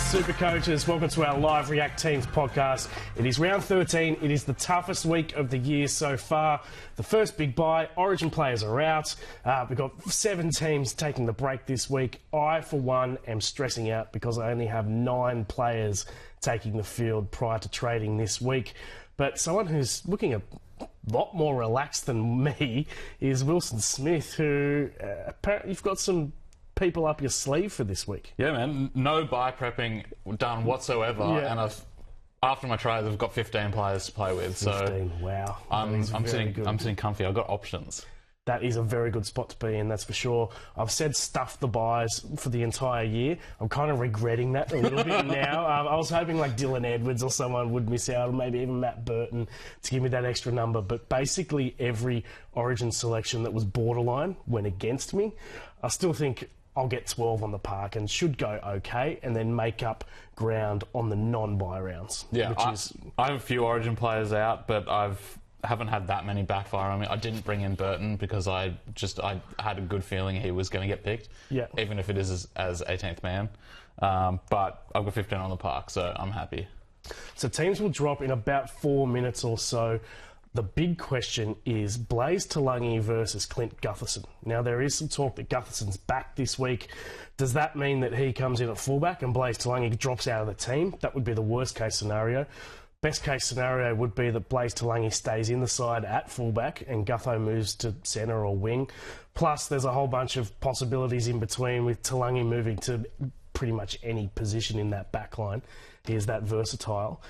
SuperCoaches. Welcome to our live React Teams podcast. It is round 13. It is the toughest week of the year so far. The first big bye, Origin players are out. We've got 7 teams taking the break this week. I, for one, am stressing out because I only have 9 players taking the field prior to trading this week. But someone who's looking a lot more relaxed than me is Wilson Smith, who apparently you've got some people up your sleeve for this week. Yeah, man. No bye prepping done whatsoever, and after my trades, I've got 15 players to play with. 15, so wow. I'm sitting comfy. I've got options. That is a very good spot to be in, that's for sure. I've said stuff the buys for the entire year. I'm kind of regretting that a little bit now. I was hoping like Dylan Edwards or someone would miss out, or maybe even Matt Burton to give me that extra number. But basically every Origin selection that was borderline went against me. I still think I'll get 12 on the park and should go okay, and then make up ground on the non-bye rounds. Yeah, I have a few Origin players out, but I haven't had that many backfire on me. I didn't bring in Burton because I had a good feeling he was going to get picked, even if it is as 18th man. But I've got 15 on the park, so I'm happy. So teams will drop in about 4 minutes or so. The big question is Blaise Talagi versus Clint Gutherson. Now, there is some talk that Gutherson's back this week. Does that mean that he comes in at fullback and Blaise Talagi drops out of the team? That would be the worst case scenario. Best case scenario would be that Blaise Talagi stays in the side at fullback and Gutho moves to centre or wing. Plus, there's a whole bunch of possibilities in between, with Talagi moving to pretty much any position in that back line. He is that versatile.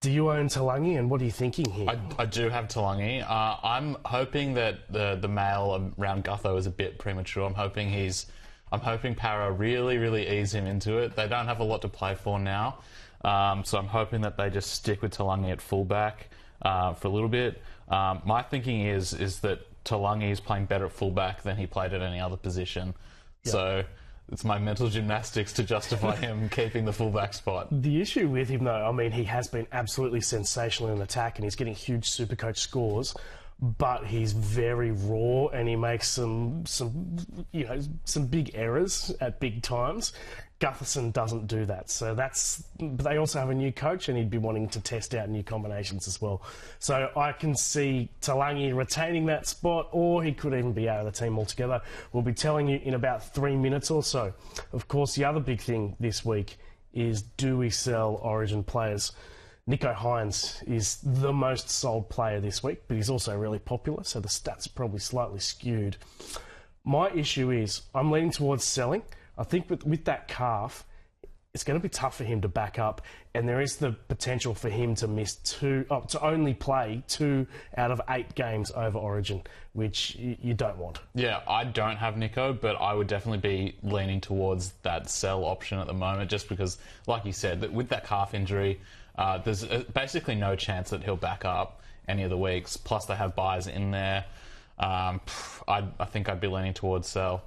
Do you own Talagi, and what are you thinking here? I do have Talagi. I'm hoping that the mail around Gutho is a bit premature. I'm hoping Para really ease him into it. They don't have a lot to play for now, so I'm hoping that they just stick with Talagi at fullback for a little bit. My thinking is that Talagi is playing better at fullback than he played at any other position. Yep. So it's my mental gymnastics to justify him keeping the fullback spot. The issue with him, though, I mean, he has been absolutely sensational in attack and he's getting huge SuperCoach scores, but he's very raw and he makes some big errors at big times. Gutherson doesn't do that, so but they also have a new coach and he'd be wanting to test out new combinations as well. So I can see Talagi retaining that spot, or he could even be out of the team altogether. We'll be telling you in about 3 minutes or so. Of course, the other big thing this week is, do we sell Origin players? Nicho Hynes is the most sold player this week, but he's also really popular, so the stats are probably slightly skewed. My issue is I'm leaning towards selling. I think with that calf, it's going to be tough for him to back up, and there is the potential for him to to only play 2 out of 8 games over Origin, which you don't want. Yeah, I don't have Nicho, but I would definitely be leaning towards that sell option at the moment, just because, like you said, that with that calf injury, there's basically no chance that he'll back up any of the weeks. Plus, they have buys in there. I think I'd be leaning towards sell.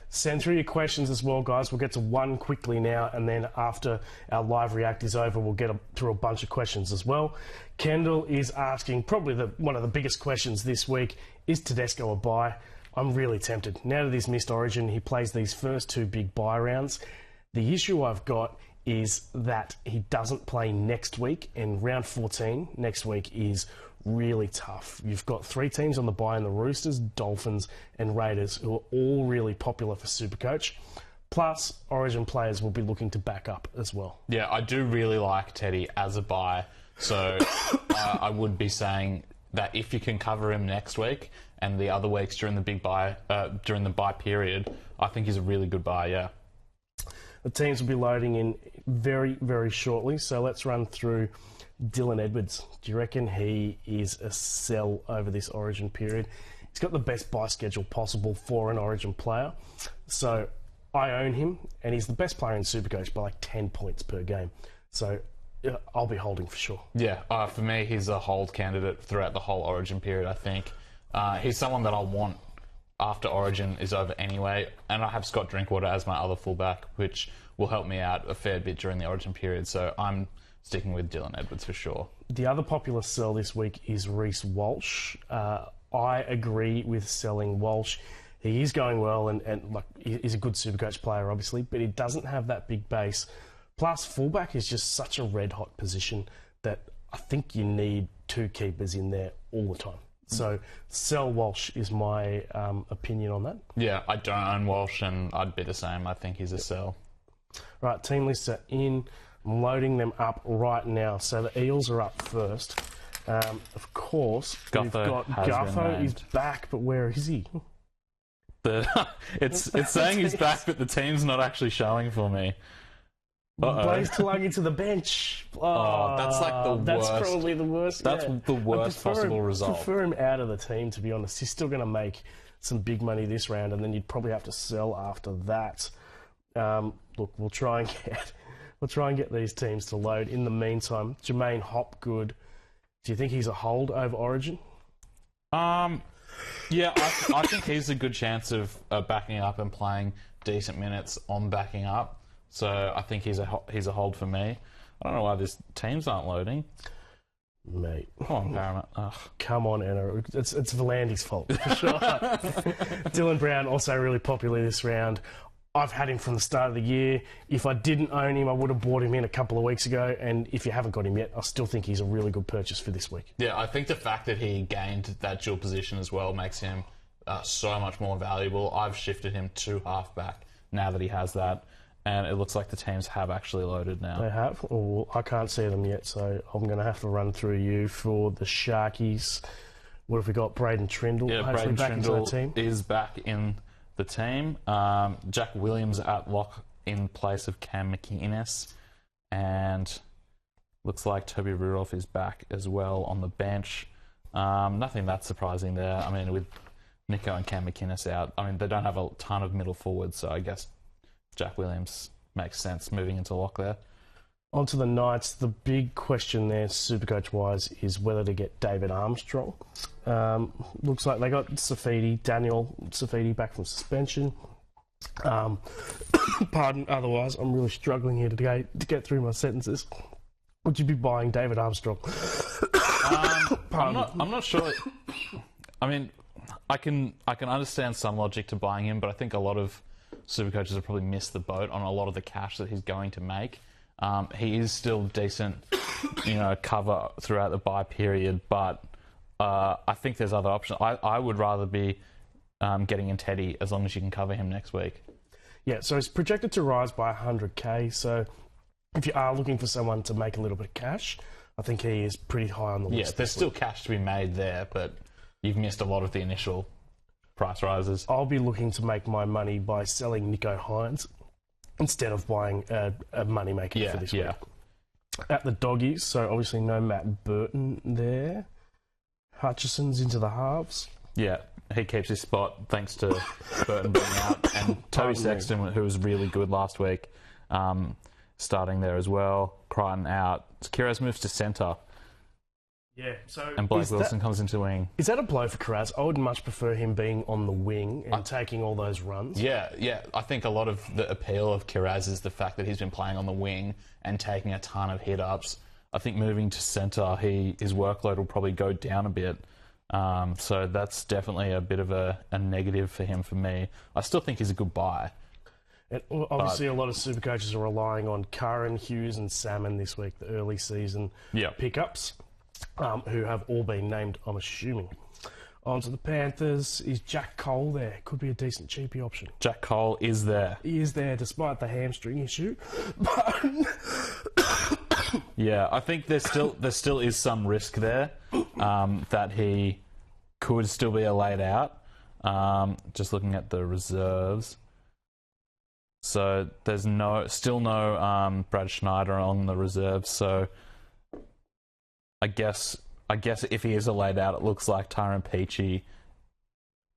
Send through your questions as well, guys. We'll get to one quickly now, and then after our live react is over, we'll get through a bunch of questions as well. Kendall is asking probably one of the biggest questions this week: is Tedesco a buy? I'm really tempted. Now that he's missed Origin, he plays these first 2 big buy rounds. The issue I've got is that he doesn't play next week, and round 14 next week is really tough. You've got 3 teams on the bye in the Roosters, Dolphins and Raiders, who are all really popular for SuperCoach. Plus, Origin players will be looking to back up as well. Yeah, I do really like Teddy as a buy, so I would be saying that if you can cover him next week and the other weeks during the big buy, during the buy period, I think he's a really good buy. Yeah. The teams will be loading in very shortly, so let's run through Dylan Edwards. Do you reckon he is a sell over this Origin period? He's got the best buy schedule possible for an Origin player. So I own him, and he's the best player in SuperCoach by like 10 points per game. So I'll be holding for sure. Yeah, for me, he's a hold candidate throughout the whole Origin period, I think. He's someone that I'll want after Origin is over anyway. And I have Scott Drinkwater as my other fullback, which will help me out a fair bit during the Origin period. So I'm sticking with Dylan Edwards for sure. The other popular sell this week is Reece Walsh. I agree with selling Walsh. He is going well and like he's a good SuperCoach player, obviously, but he doesn't have that big base. Plus, fullback is just such a red-hot position that I think you need two keepers in there all the time. So, sell Walsh is my opinion on that. Yeah, I don't own Walsh, and I'd be the same. I think he's a sell. Right, team lists are in. I'm loading them up right now. So the Eels are up first. Of course, we've got Gutho is back, but where is he? It's saying he's back, but the team's not actually showing for me. Blaze Talagi to the bench. Oh, that's like the worst. That's probably the worst. That's the worst possible result. I prefer him out of the team, to be honest. He's still going to make some big money this round, and then you'd probably have to sell after that. Look, we'll try and get these teams to load. In the meantime, Jermaine Hopgood. Do you think he's a hold over Origin? Yeah, I think he's a good chance of backing up and playing decent minutes on backing up. So I think he's a hold for me. I don't know why these teams aren't loading. Mate. Come on, Paramount. Come on, NRL. It's Volandi's fault, for sure. Dylan Brown, also really popular this round. I've had him from the start of the year. If I didn't own him, I would have bought him in a couple of weeks ago. And if you haven't got him yet, I still think he's a really good purchase for this week. Yeah, I think the fact that he gained that dual position as well makes him so much more valuable. I've shifted him to halfback now that he has that. And it looks like the teams have actually loaded now. They have? Well, I can't see them yet, so I'm going to have to run through you for the Sharkies. What have we got? Braden Trindle. Yeah, hopefully Braden back Trindle into the team. is back in the team. Jack Williams at lock in place of Cam McInnes. And looks like Toby Rudolph is back as well on the bench. Nothing that surprising there. I mean, with Nico and Cam McInnes out, I mean, they don't have a ton of middle forwards, so I guess Jack Williams makes sense moving into lock there. On to the Knights. The big question there, Supercoach-wise, is whether to get David Armstrong. Looks like they got Daniel Safidi back from suspension. Pardon, otherwise, I'm really struggling here to get through my sentences. Would you be buying David Armstrong? I'm not sure. I mean, I can understand some logic to buying him, but I think a lot of Supercoaches have probably missed the boat on a lot of the cash that he's going to make. He is still decent, cover throughout the bye period, but I think there's other options. I would rather be getting in Teddy as long as you can cover him next week. Yeah, so it's projected to rise by 100k. So if you are looking for someone to make a little bit of cash, I think he is pretty high on the list. Yeah, there's still cash to be made there, but you've missed a lot of the initial price rises. I'll be looking to make my money by selling Nico Hines instead of buying a moneymaker for this week. At the Doggies, so obviously no Matt Burton there. Hutchison's into the halves. Yeah, he keeps his spot thanks to Burton being out. And Toby Sexton, who was really good last week, starting there as well. Crichton out. Kiraz moves to centre. Yeah, so and Blake Wilson comes into wing. Is that a blow for Kiraz? I would much prefer him being on the wing and taking all those runs. Yeah. I think a lot of the appeal of Kiraz is the fact that he's been playing on the wing and taking a ton of hit-ups. I think moving to centre, his workload will probably go down a bit. So that's definitely a bit of a negative for him for me. I still think he's a good buy. And obviously, a lot of Supercoaches are relying on Curran, Hughes and Salmon this week, the early season pickups. Who have all been named, I'm assuming. On to the Panthers. Is Jack Cole there? Could be a decent cheapie option. Jack Cole is there. He is there despite the hamstring issue. Yeah, I think there still is some risk there that he could still be laid out. Just looking at the reserves. So there's still no Brad Schneider on the reserves, so I guess if he is a laid out, it looks like Tyrone Peachy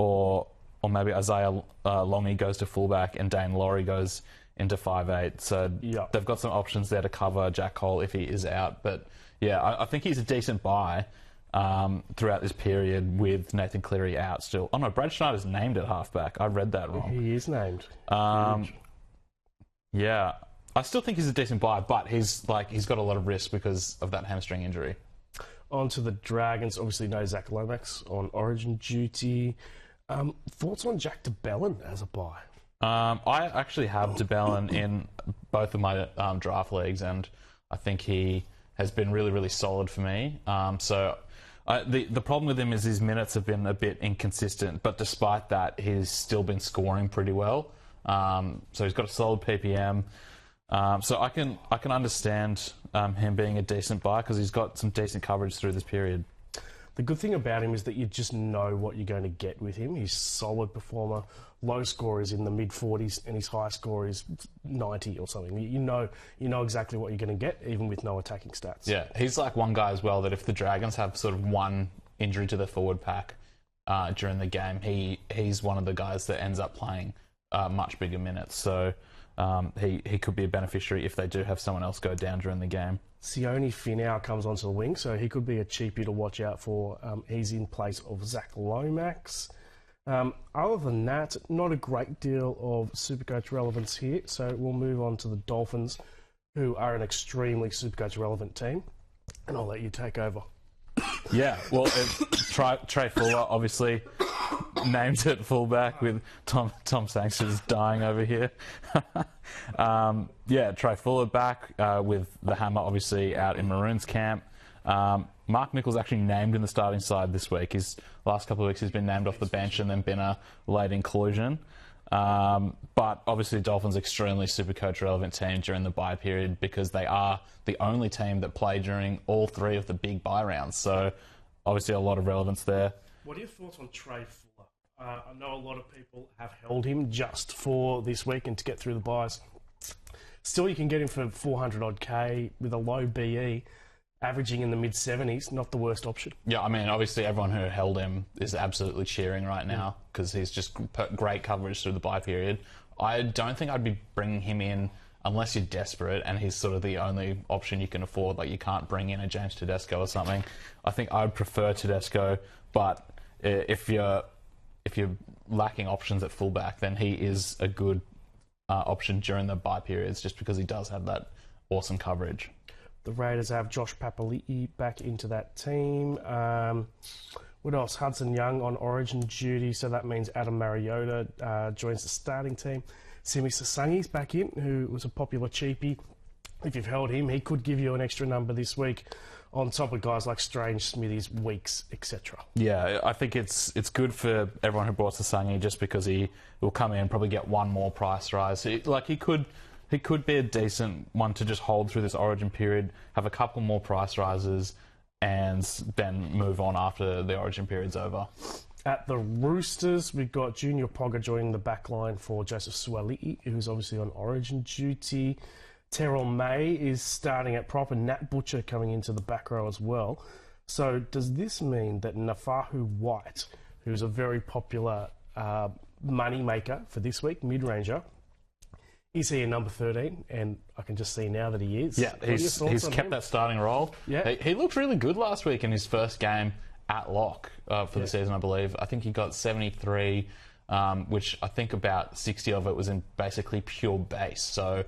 or maybe Isaiah Longy goes to fullback and Dane Laurie goes into 5'8". So they've got some options there to cover Jack Cole if he is out. But yeah, I think he's a decent buy throughout this period with Nathan Cleary out still. Oh no, Brad Schneider's named at halfback. I read that wrong. He is named. Yeah. I still think he's a decent buy, but he's got a lot of risk because of that hamstring injury. On to the Dragons. Obviously, no Zach Lomax on Origin duty. Thoughts on Jack de Belin as a buy? I actually have de Belin in both of my draft leagues, and I think he has been really, really solid for me. The problem with him is his minutes have been a bit inconsistent, but despite that, he's still been scoring pretty well. So he's got a solid PPM. So I can understand him being a decent buy because he's got some decent coverage through this period. The good thing about him is that you just know what you're going to get with him. He's a solid performer. Low score is in the mid-40s, and his high score is 90 or something. You know exactly what you're going to get, even with no attacking stats. Yeah, he's like one guy as well that if the Dragons have sort of one injury to their forward pack during the game, he's one of the guys that ends up playing much bigger minutes. So he could be a beneficiary if they do have someone else go down during the game. Sione Finau comes onto the wing, so he could be a cheapie to watch out for. He's in place of Zach Lomax. Other than that, not a great deal of Supercoach relevance here, so we'll move on to the Dolphins, who are an extremely Supercoach relevant team, and I'll let you take over. Yeah, well, Trey Fuller obviously named at fullback with Tom Sangster's dying over here. Trey Fuller back with the hammer obviously out in Maroons camp. Mark Nicholls actually named in the starting side this week. His last couple of weeks he's been named off the bench and then been a late inclusion. But obviously Dolphins extremely Supercoach relevant team during the bye period because they are the only team that play during all three of the big bye rounds. So obviously a lot of relevance there. What are your thoughts on Trey Fuller? I know a lot of people have held him just for this week and to get through the byes. Still, you can get him for 400 odd K with a low BE, averaging in the mid-70s. Not the worst option. Yeah, I mean, obviously everyone who held him is absolutely cheering right now because he's just great coverage through the bye period. I don't think I'd be bringing him in unless you're desperate and he's sort of the only option you can afford. Like, you can't bring in a James Tedesco or something. I think I'd prefer Tedesco, but if you're lacking options at fullback, then he is a good option during the bye periods just because he does have that awesome coverage. The Raiders have Josh Papali'i back into that team. What else? Hudson Young on origin duty, so that means Adam Mariota joins the starting team. Simi Sasangi's back in, who was a popular cheapie. If you've held him, he could give you an extra number this week on top of guys like Strange, Smithies, Weeks, etc. Yeah, I think it's good for everyone who bought Sasangi just because he will come in and probably get one more price rise. He could be a decent one to just hold through this origin period, have a couple more price rises, and then move on after the origin period's over. At the Roosters, we've got Junior Pogga joining the back line for Joseph Suali'i, who's obviously on origin duty. Terrell May is starting at prop, and Nat Butcher coming into the back row as well. So does this mean that Nafahu White, who's a very popular money maker for this week, mid-ranger, is he a number 13? And I can just see now that he is. Yeah, he's kept that starting role. Yeah. He looked really good last week in his first game at lock for the season, I believe. I think he got 73, which I think about 60 of it was in basically pure base. So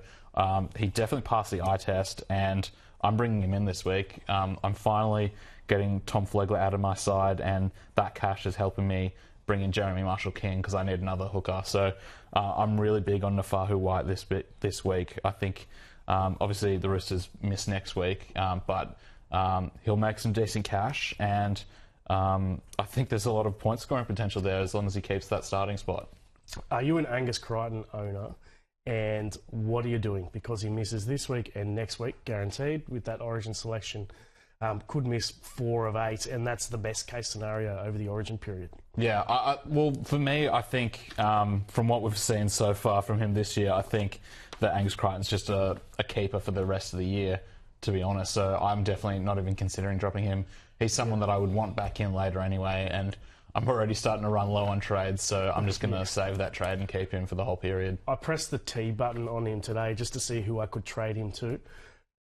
he definitely passed the eye test, and I'm bringing him in this week. I'm finally getting Tom Flegler out of my side, and that cash is helping me bring in Jeremy Marshall-King because I need another hooker. So I'm really big on Nafahu White this week. I think obviously the Roosters miss next week, but he'll make some decent cash, and I think there's a lot of point scoring potential there as long as he keeps that starting spot. Are you an Angus Crichton owner? And what are you doing? Because he misses this week and next week, guaranteed, with that origin selection. Could miss 4 of 8, and that's the best case scenario over the origin period. Yeah, well, for me, I think from what we've seen so far from him this year, I think that Angus Crichton's just a keeper for the rest of the year, to be honest. So I'm definitely not even considering dropping him. He's someone that I would want back in later anyway, and I'm already starting to run low on trades, so I'm just going to save that trade and keep him for the whole period. I pressed the T button on him today just to see who I could trade him to.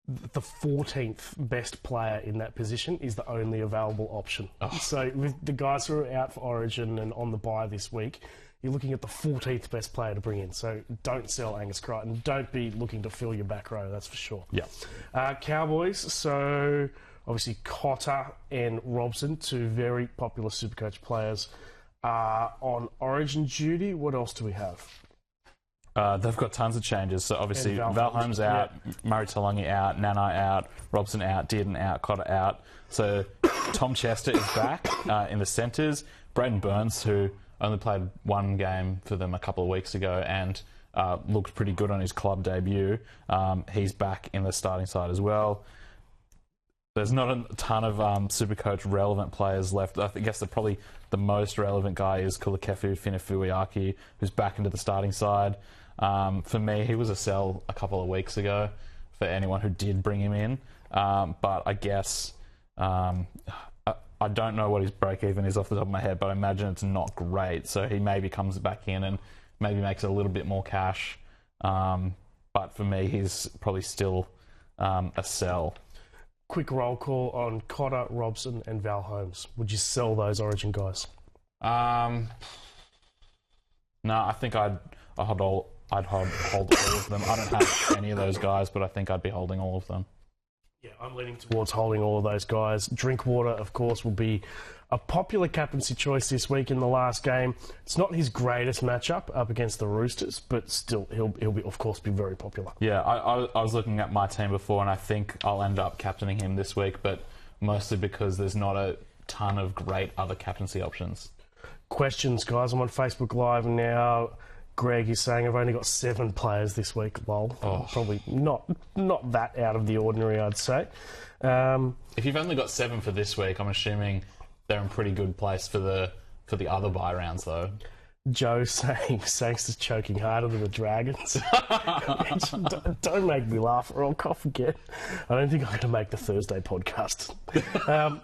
The 14th best player in that position is the only available option. Oh. So with the guys who are out for Origin and on the bye this week, you're looking at the 14th best player to bring in. So don't sell Angus Crichton. Don't be looking to fill your back row, that's for sure. Yeah. Cowboys, so obviously Cotter and Robson, 2 very popular Supercoach players, are on Origin duty. What else do we have? They've got tons of changes. So obviously And Val Holmes out, yeah. Murray Talagi out, Nanai out, Robson out, Dearden out, Cotter out. So Tom Chester is back in the centres. Braden Burns, who only played one game for them a couple of weeks ago and looked pretty good on his club debut. He's back in the starting side as well. There's not a ton of SuperCoach relevant players left. I guess probably the most relevant guy is Kulakefu Finafuiaki, who's back into the starting side. For me, he was a sell a couple of weeks ago for anyone who did bring him in. But I guess I don't know what his break-even is off the top of my head, but I imagine it's not great. So he maybe comes back in and maybe makes a little bit more cash. But for me, he's probably still a sell. Quick roll call on Cotter, Robson and Val Holmes. Would you sell those Origin guys? No, I think I'd hold all of them. I don't have any of those guys, but I think I'd be holding all of them. Yeah, I'm leaning towards holding all of those guys. Drinkwater, of course, will be a popular captaincy choice this week in the last game. It's not his greatest matchup up against the Roosters, but still, he'll be, of course, be very popular. Yeah, I was looking at my team before, and I think I'll end up captaining him this week, but mostly because there's not a ton of great other captaincy options. Questions, guys. I'm on Facebook Live now. Greg is saying I've only got 7 players this week. Lol. Oh. Probably not that out of the ordinary, I'd say. If you've only got 7 for this week, I'm assuming they're in pretty good place for the other bye rounds, though. Joe saying Sangster's choking harder than the Dragons. Don't make me laugh or I'll cough again. I don't think I'm going to make the Thursday podcast. How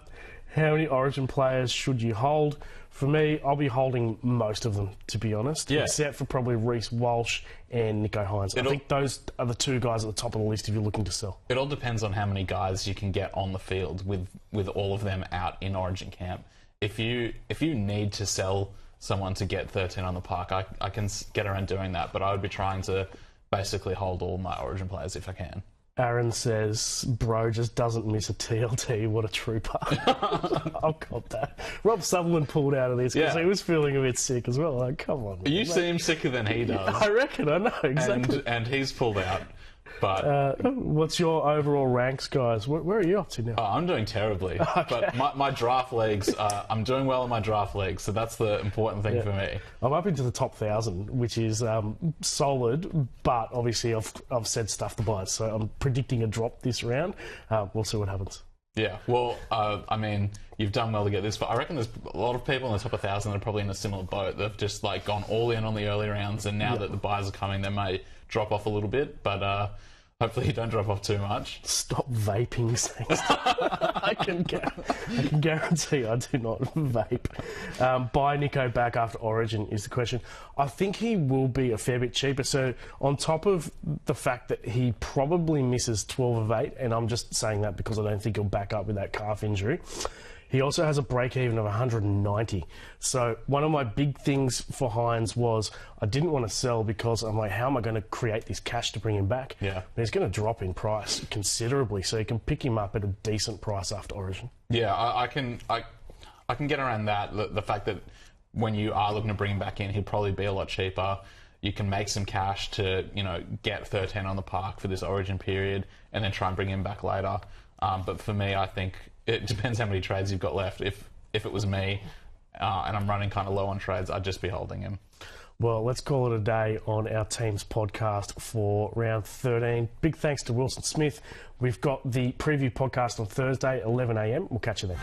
many Origin players should you hold? For me, I'll be holding most of them, to be honest, except for probably Reece, Walsh and Nicho Hynes. I think those are the 2 guys at the top of the list if you're looking to sell. It all depends on how many guys you can get on the field with all of them out in Origin camp. If you need to sell someone to get 13 on the park, I can get around doing that, but I would be trying to basically hold all my Origin players if I can. Aaron says, bro just doesn't miss a TLT. What a trooper. I'll cop that. Rob Sutherland pulled out of this because he was feeling a bit sick as well. Like, come on. You seem sicker than he does. I reckon, I know, exactly. And he's pulled out. But what's your overall ranks, guys? Where are you up to now? Oh, I'm doing terribly. Okay. But my draft leagues, I'm doing well in my draft leagues, so that's the important thing for me. I'm up into the top 1,000, which is solid, but obviously I've said stuff to buy, so I'm predicting a drop this round. We'll see what happens. Yeah, well, I mean, you've done well to get this, but I reckon there's a lot of people in the top 1,000 that are probably in a similar boat. They've just gone all in on the early rounds, and now that the buys are coming, they may drop off a little bit, but hopefully you don't drop off too much. Stop vaping, Sangster. I can guarantee I do not vape. Buy Nico back after Origin is the question. I think he will be a fair bit cheaper. So on top of the fact that he probably misses 12 of 8, and I'm just saying that because I don't think he'll back up with that calf injury, he also has a break-even of 190. So one of my big things for Hynes was I didn't want to sell because I'm like, how am I going to create this cash to bring him back? Yeah. But he's going to drop in price considerably, so you can pick him up at a decent price after Origin. Yeah, I can get around that. The fact that when you are looking to bring him back in, he'll probably be a lot cheaper. You can make some cash to, get 13 on the park for this Origin period and then try and bring him back later. But for me, I think it depends how many trades you've got left. If it was me and I'm running kind of low on trades, I'd just be holding him. Well, let's call it a day on our team's podcast for round 13. Big thanks to Wilson Smith. We've got the preview podcast on Thursday, 11 a.m. We'll catch you then.